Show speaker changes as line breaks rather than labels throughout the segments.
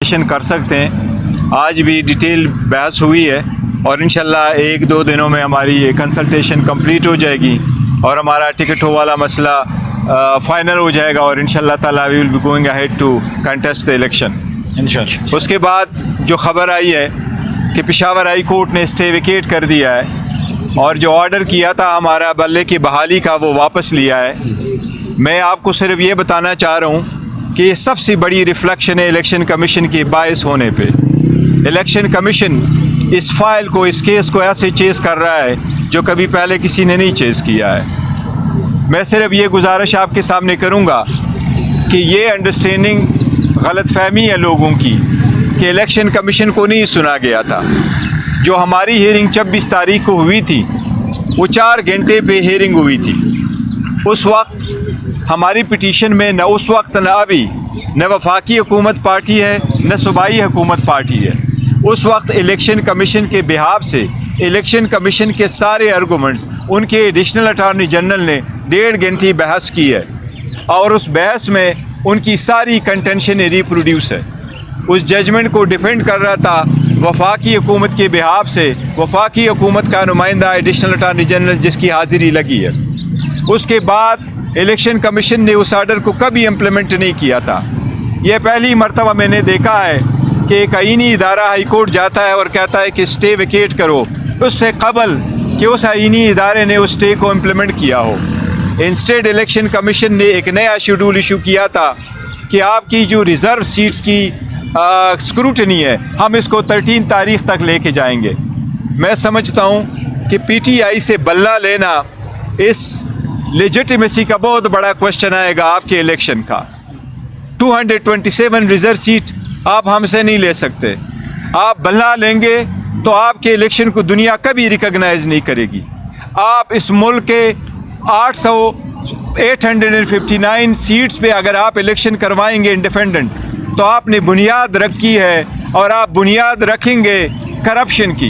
कर सकते हैं। आज भी डिटेल बहस हुई है और इंशाल्लाह एक दो दिनों में हमारी ये कंसल्टेशन कंप्लीट हो जाएगी और हमारा टिकटों वाला मसला फाइनल हो जाएगा और इंशाल्लाह ताला we will be going ahead to contest the election इंशाल्लाह। उसके बाद जो ख़बर आई है कि पेशावर हाई कोर्ट ने स्टे वेकेट कर दिया है और जो ऑर्डर किया था हमारा बल्ले की बहाली का वो वापस लिया है। मैं आपको सिर्फ ये बताना चाह रहा हूँ कि ये सबसे बड़ी रिफ्लेक्शन है इलेक्शन कमीशन के बायस होने पे। इलेक्शन कमीशन इस फाइल को, इस केस को ऐसे चेस कर रहा है जो कभी पहले किसी ने नहीं चेस किया है। मैं सिर्फ ये गुजारिश आपके सामने करूँगा कि ये अंडरस्टैंडिंग गलतफहमी है लोगों की कि इलेक्शन कमीशन को नहीं सुना गया था। जो हमारी हियरिंग 26 तारीख को हुई थी वो 4 घंटे पे हियरिंग हुई थी। उस वक्त हमारी पिटीशन में न उस वक्त न अभी न वफाकी हुकूमत पार्टी है न सूबाई हुकूमत पार्टी है। उस वक्त इलेक्शन कमीशन के बिहाफ से इलेक्शन कमीशन के सारे आर्गूमेंट्स उनके एडिशनल अटॉर्नी जनरल ने 1.5 घंटे बहस की है और उस बहस में उनकी सारी कंटेंशन रिप्रोड्यूस है। उस जजमेंट को डिफेंड कर रहा था वफाकी हुकूमत के बिहाफ से वफाकी हुकूमत का नुमाइंदा एडिशनल अटॉर्नी जनरल जिसकी हाज़िरी लगी है। उसके बाद इलेक्शन कमीशन ने उस आर्डर को कभी इम्प्लीमेंट नहीं किया था। यह पहली मरतबा मैंने देखा है कि एक आईनी इदारा हाई कोर्ट जाता है और कहता है कि स्टे वेकेट करो, उससे कबल कि उस आईनी इदारे ने उस स्टे को इम्प्लीमेंट किया हो। इंस्टेड इलेक्शन कमीशन ने एक नया शेड्यूल इशू किया था कि आपकी जो रिज़र्व सीट्स की स्क्रूटनी है हम इसको 13 तारीख तक लेके जाएंगे। मैं समझता हूँ कि PTI से बल्ला लेना इस लेजिटिमेसी का बहुत बड़ा क्वेश्चन आएगा आपके इलेक्शन का। 227 रिजर्व सीट आप हमसे नहीं ले सकते। आप बल्ला लेंगे तो आपके इलेक्शन को दुनिया कभी रिकॉग्नाइज नहीं करेगी। आप इस मुल्क के 859 सीट्स पे अगर आप इलेक्शन करवाएंगे इंडिपेंडेंट तो आपने बुनियाद रखी है और आप बुनियाद रखेंगे करप्शन की,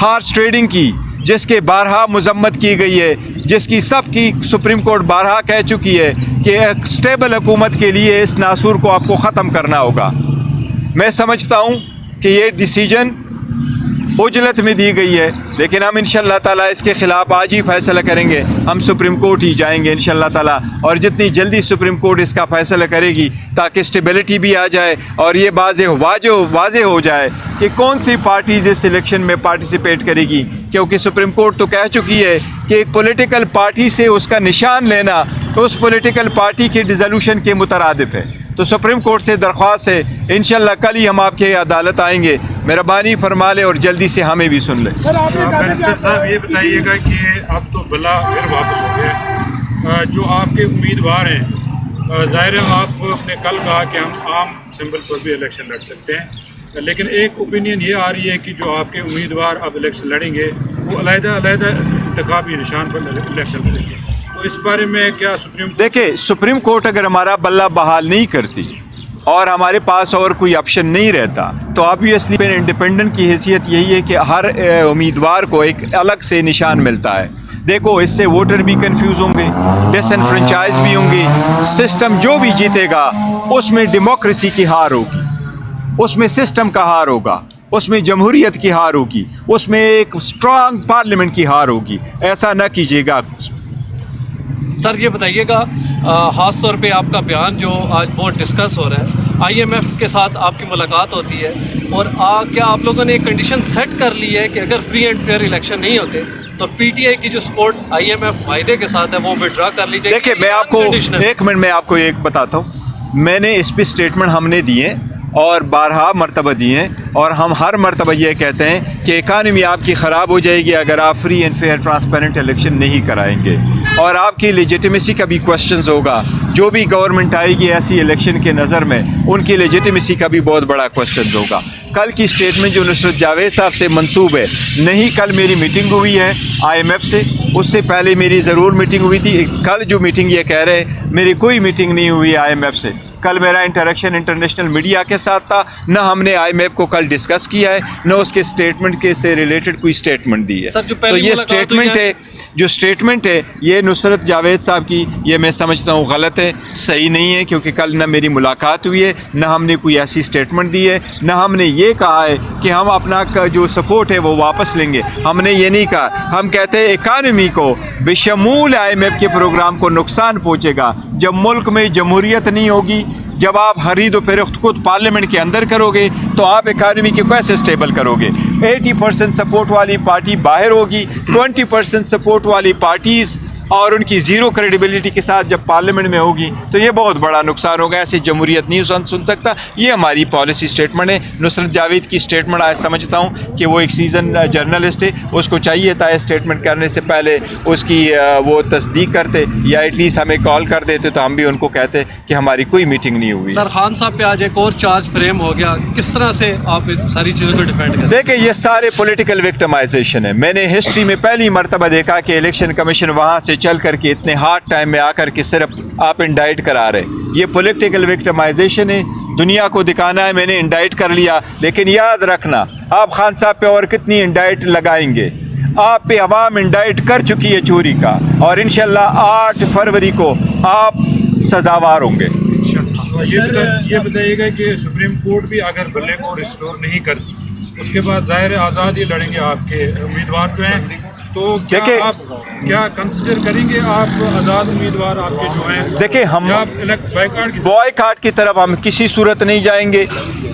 हॉर्स ट्रेडिंग की, जिसके बारहा मजम्मत की गई है, जिसकी सबकी सुप्रीम कोर्ट बारहा कह चुकी है कि एक स्टेबल हुकूमत के लिए इस नासूर को आपको ख़त्म करना होगा। मैं समझता हूँ कि ये डिसीजन उजलत में दी गई है, लेकिन हम इंशाअल्लाह ताला इसके ख़िलाफ़ आज ही फ़ैसला करेंगे। हम सुप्रीम कोर्ट ही जाएंगे इंशाअल्लाह ताला और जितनी जल्दी सुप्रीम कोर्ट इसका फ़ैसला करेगी ताकि स्टेबिलिटी भी आ जाए और ये वाज़े हो जाए कि कौन सी पार्टीज़ इस इलेक्शन में पार्टिसिपेट करेगी। क्योंकि सुप्रीम कोर्ट तो कह चुकी है कि एक पॉलिटिकल पार्टी से उसका निशान लेना तो उस पॉलिटिकल पार्टी के डिसोल्यूशन के मुतरादिफ है। तो सुप्रीम कोर्ट से दरख्वास्त है इंशाअल्लाह कल ही हम आपके अदालत आएंगे, मेहरबानी फरमा लें और जल्दी से हमें भी सुन लें।
बैरिस्टर साहब ये बताइएगा कि अब तो बला फिर वापस हो गया, जो आपके उम्मीदवार हैं, ज़ाहिर है आपने कल कहा कि हम आम सिंबल पर भी इलेक्शन लड़ सकते हैं, लेकिन एक ओपिनियन ये आ रही है कि जो आपके उम्मीदवार अब इलेक्शन लड़ेंगे वो अलग-अलग इंतखाबी निशान पर इलेक्शन लड़ेंगे। तो इस बारे में क्या
देखिए, सुप्रीम कोर्ट अगर हमारा बल्ला बहाल नहीं करती और हमारे पास और कोई ऑप्शन नहीं रहता तो ऑब्वियसली इंडिपेंडेंट की हैसियत यही है कि हर उम्मीदवार को एक अलग से निशान मिलता है। देखो, इससे वोटर भी कंफ्यूज होंगे, डिसएनफ्रेंचाइज भी होंगे। सिस्टम जो भी जीतेगा उसमें डेमोक्रेसी की हार होगी, उसमें सिस्टम का हार होगा, उसमें जमहूरियत की हार होगी, उसमें एक स्ट्रांग पार्लियामेंट की हार होगी। ऐसा ना कीजिएगा।
सर ये बताइएगा, ख़ास तौर पे आपका बयान जो आज बहुत डिस्कस हो रहा है, IMF के साथ आपकी मुलाकात होती है और क्या आप लोगों ने एक कंडीशन सेट कर ली है कि अगर फ्री एंड फेयर इलेक्शन नहीं होते तो PTI की जो सपोर्ट IMF वायदे के साथ है वो विड्रॉ कर लीजिए?
देखिए, मैं आपको एक मिनट में आपको एक बताता हूँ। मैंने इस पर स्टेटमेंट हमने दिए और 12 मरतबा दिए और हम हर मरतबा ये कहते हैं कि इकानमी आपकी ख़राब हो जाएगी अगर आप free and fair transparent election नहीं कराएंगे और आपकी लेजिटिमेसी का भी क्वेश्चन होगा। जो भी गवर्नमेंट आएगी ऐसी इलेक्शन के नज़र में उनकी लेजिटिमेसी का भी बहुत बड़ा क्वेश्चन होगा। कल की स्टेटमेंट जो नुसरत जावेद साहब से मंसूब है, नहीं कल मेरी मीटिंग हुई है IMF से, उससे पहले मेरी ज़रूर मीटिंग हुई थी। कल जो मीटिंग ये कह रहे हैं मेरी कोई मीटिंग नहीं हुई IMF से। कल मेरा इंटरेक्शन इंटरनेशनल मीडिया के साथ था, न हमने IMF को कल डिस्कस किया है न उसके स्टेटमेंट के से रिलेटेड कोई स्टेटमेंट दी है।
सर, जो
तो ये स्टेटमेंट है जो स्टेटमेंट है ये नुसरत जावेद साहब की, ये मैं समझता हूँ गलत है, सही नहीं है, क्योंकि कल ना मेरी मुलाकात हुई है, ना हमने कोई ऐसी स्टेटमेंट दी है, ना हमने ये कहा है कि हम अपना जो सपोर्ट है वो वापस लेंगे। हमने ये नहीं कहा। हम कहते हैं इकानमी को बेशमूल IMF के प्रोग्राम को नुकसान पहुँचेगा। जब मुल्क में जमहूरियत नहीं होगी, जब आप खरीद व फरोख्त खुद पार्लियामेंट के अंदर करोगे, तो आप इकानमी के कैसे स्टेबल करोगे? 80% सपोर्ट वाली पार्टी बाहर होगी, 20% सपोर्ट वाली पार्टीज़ और उनकी ज़ीरो क्रेडिबिलिटी के साथ जब पार्लियामेंट में होगी, तो ये बहुत बड़ा नुकसान होगा। ऐसे जमहूरियत नहीं सुन सकता। ये हमारी पॉलिसी स्टेटमेंट है। नुसरत जावेद की स्टेटमेंट आज समझता हूँ कि वो एक सीज़न जर्नलिस्ट है, उसको चाहिए था स्टेटमेंट करने से पहले उसकी वो तस्दीक करते या एटलीस्ट हमें कॉल कर देते, तो हम भी उनको कहते कि हमारी कोई मीटिंग नहीं हुई।
सर खान साहब पे आज एक और चार्ज फ्रेम हो गया, किस तरह से आप इन सारी चीज़ों को डिफेंड करें?
देखिए, ये सारे पॉलिटिकल विक्टिमाइजेशन है। मैंने हिस्ट्री में पहली मरतबा देखा कि इलेक्शन कमीशन वहाँ से चल करके इतने हार्ड टाइम में आकर के सिर्फ आप इंडाइट करा रहे। ये पॉलिटिकल विक्टिमाइजेशन है, दुनिया को दिखाना है मैंने इंडाइट कर लिया। लेकिन याद रखना, आप खान साहब पे और कितनी इंडाइट लगाएंगे? आप पे अवाम इंडाइट कर चुकी है चोरी का, और इंशाल्लाह 8 फरवरी को आप सजावार होंगे।
ये बताइएगा कि सुप्रीम कोर्ट भी अगर बल्ले को रिस्टोर नहीं करती, उसके बाद जाहिर आज़ाद ही लड़ेंगे आपके उम्मीदवार जो हैं, तो क्या आप क्या कंसिडर करेंगे आप आज़ाद उम्मीदवार आपके जो हैं?
देखिए, हम बॉयकॉट की तरफ हम किसी सूरत नहीं जाएंगे।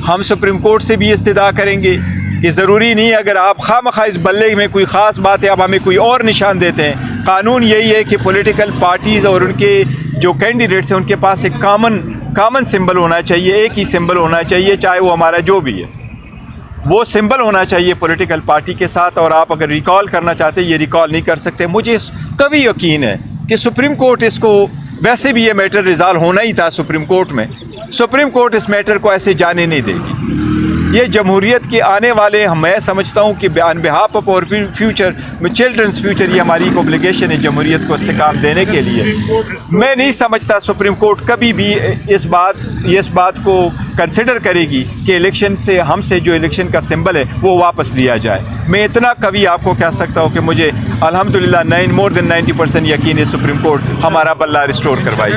हम सुप्रीम कोर्ट से भी इस्तदा करेंगे कि ज़रूरी नहीं अगर आप खामखा इस बल्ले में कोई ख़ास बात है, आप हमें कोई और निशान देते हैं। कानून यही है कि पॉलिटिकल पार्टीज़ और उनके जो कैंडिडेट्स हैं उनके पास एक कॉमन सिंबल होना चाहिए, एक ही सिंबल होना चाहिए, चाहे वो हमारा जो भी है, वो सिंबल होना चाहिए पॉलिटिकल पार्टी के साथ। और आप अगर रिकॉल करना चाहते हैं, ये रिकॉल नहीं कर सकते। मुझे कभी यकीन है कि सुप्रीम कोर्ट इसको, वैसे भी ये मैटर रिजॉल्व होना ही था सुप्रीम कोर्ट में, सुप्रीम कोर्ट इस मैटर को ऐसे जाने नहीं देगी। ये जमहूरियत के आने वाले, मैं समझता हूँ कि ऑन बिहाफ ऑफ और फ्यूचर, चिल्ड्रंस फ्यूचर, ये हमारी एक ऑब्लिगेशन है जमहूरियत को इस्तेकाम देने के लिए। मैं नहीं समझता सुप्रीम कोर्ट कभी भी इस बात को कंसिडर करेगी कि इलेक्शन से, हमसे जो इलेक्शन का सिंबल है वो वापस लिया जाए। मैं इतना कभी आपको कह सकता हूँ कि मुझे अल्हम्दुलिल्लाह मोर देन 90% यकीन है सुप्रीम कोर्ट हमारा बल्ला रिस्टोर करवाई।